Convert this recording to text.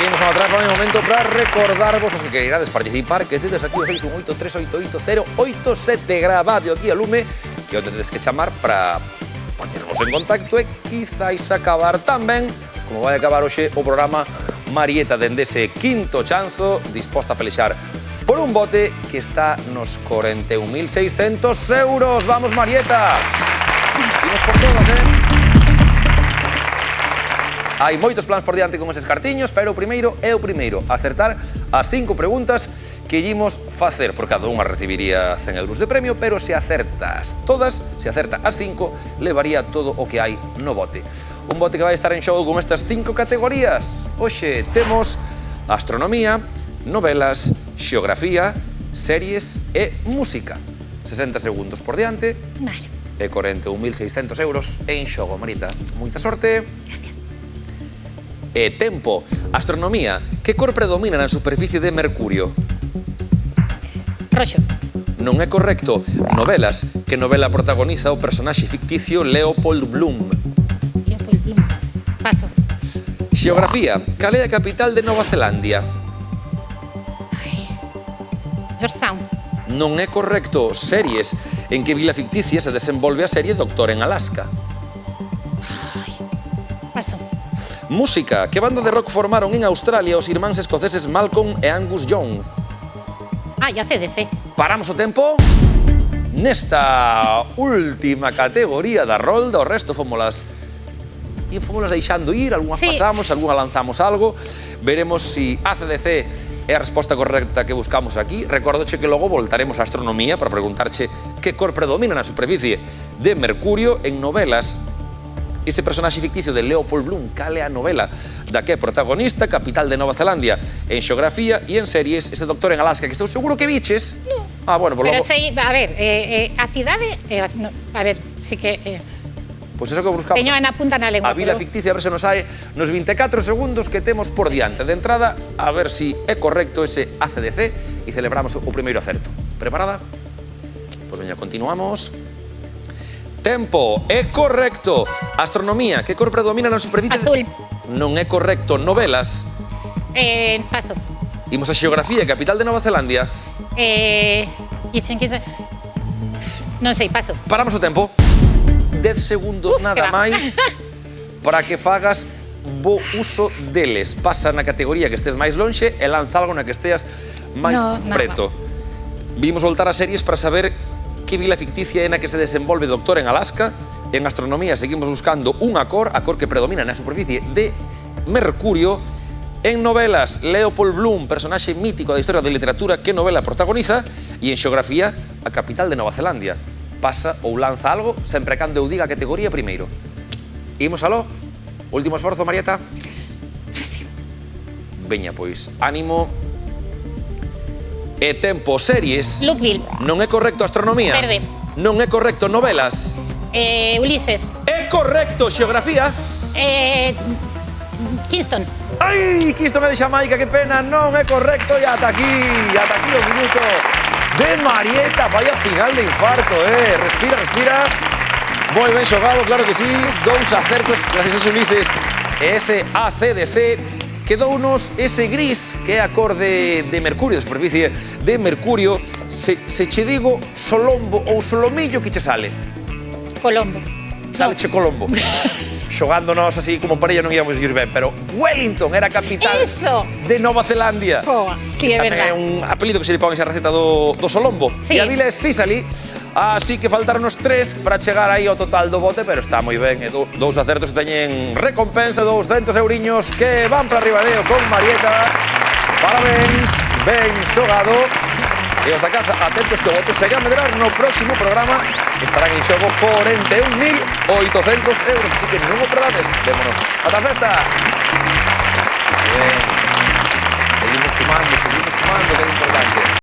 Seguimos a atrás, é momento para recordarvos os que queirades participar, que tedes aquí o 618388887 grabado aquí a lume, que onde tedes que chamar para ponernos en contacto e quizáis acabar tamén, como vai acabar hoxe o programa, Marieta dende ese quinto chanzo, disposta a pelexar por un bote que está nos 41.600 euros. Vamos, Marieta! Imos por todas, Hai moitos plans por diante con eses cartiños, pero o primeiro é o primeiro, acertar as 5 preguntas que imos facer. Por cada unha recibiría 100 euros de premio, pero se acertas todas, se acerta as 5, levaría todo o que hai no bote. Un bote que vai estar en xogo con estas 5 categorías. Hoxe temos astronomía, novelas, xeografía, series e música. 60 segundos por diante. Vale. E 41.600 euros en xogo. Marita, moita sorte. Gracias. E tempo. Astronomía. Que cor predomina na superficie de Mercurio? Roxo. Non é correcto. Novelas. Que novela protagoniza o personaxe ficticio Leopold Bloom? Leopold Bloom. Paso. Xeografía. Cal é a capital de Nova Zelandia? Georgetown. Non é correcto. Series. En que vila ficticia se desenvolve a serie Doctor en Alaska? Paso. Música. Que banda de rock formaron en Australia os irmáns escoceses Malcolm e Angus Young? ACDC. Paramos o tempo. Nesta última categoría da rolda, o resto fómolas deixando ir, algunhas pasamos, algunhas lanzamos algo. Veremos si ACDC é a resposta correcta que buscamos aquí. Recórdoche que logo voltaremos a astronomía para preguntarche que cor predomina na superficie de Mercurio. En novelas, ese personaxe ficticio de Leopold Bloom, cal é a novela da que é protagonista, capital de Nova Zelandia? En xeografía e en series, ese Doctor en Alaska, que estou seguro que viches. No. Bueno, pues pero logo... sei, a ver, a cidade, no, a ver, sí que... Pois eso que buscamos. Teño na punta na lengua. A vila ficticia, a ver se nos hai nos 24 segundos que temos por diante. De entrada, a ver si é correcto ese ACDC e celebramos o primeiro acerto. Preparada? Pois veña, continuamos. Tempo, é correcto. Astronomía, que cor predomina na superficie? Azul. Non é correcto. Novelas. Paso. Imos a xeografía, capital de Nova Zelandia. Non sei, paso. Paramos o tempo. 10 segundos nada máis para que fagas bo uso deles. Pasa na categoría que estés máis lonxe e lanza algo na que esteas máis preto. Vimos voltar a series para saber que vila ficticia é na que se desenvolve Doctor en Alaska. En astronomía seguimos buscando unha cor, a cor que predomina na superficie de Mercurio. En novelas, Leopold Bloom, personaxe mítico da historia da literatura, que novela protagoniza? E en xeografía, a capital de Nova Zelandia. Pasa ou lanza algo, sempre cando eu diga a categoría primeiro. Imos aló? Último esforzo, Marieta? Sí. Veña, pois, ánimo. E tempo, series. Lookville. Non é correcto, astronomía. Verde. Non é correcto, novelas. Ulises. É correcto, xeografía. Kingston. Ai, Kingston é de Xamaica, que pena, non é correcto. E ata aquí o minuto de Marieta. Vaya final de infarto, Respira, respira. Moi ben xogado, claro que sí. 2 acertos, gracias a ese Ulises. E ese ACDC quedounos ese gris, que é a cor de Mercurio, de superficie de Mercurio. Se che digo Solombo ou Solomillo, que che sale? Colombo. Sale che Colombo. Xogándonos así como parella non íamos ir ben, pero Wellington era a capital de Nova Zelandia. Sí, é verdade. Tamén é un apelido que se lle pon esa receta do Solombo. Sí. E a vila é Sicily. Así que faltaronos 3 para chegar aí ao total do bote, pero está moi ben. 2 acertos teñen recompensa, 200 euriños que van para Ribadeo con Marieta. Parabéns, ben xogado. E os da casa, atentos que o bote segue a medrar. No próximo programa estarán en xogo 41.800 euros. Así que non o perdades. Vémonos. Ata a festa. Bien. Seguimos sumando, que é importante.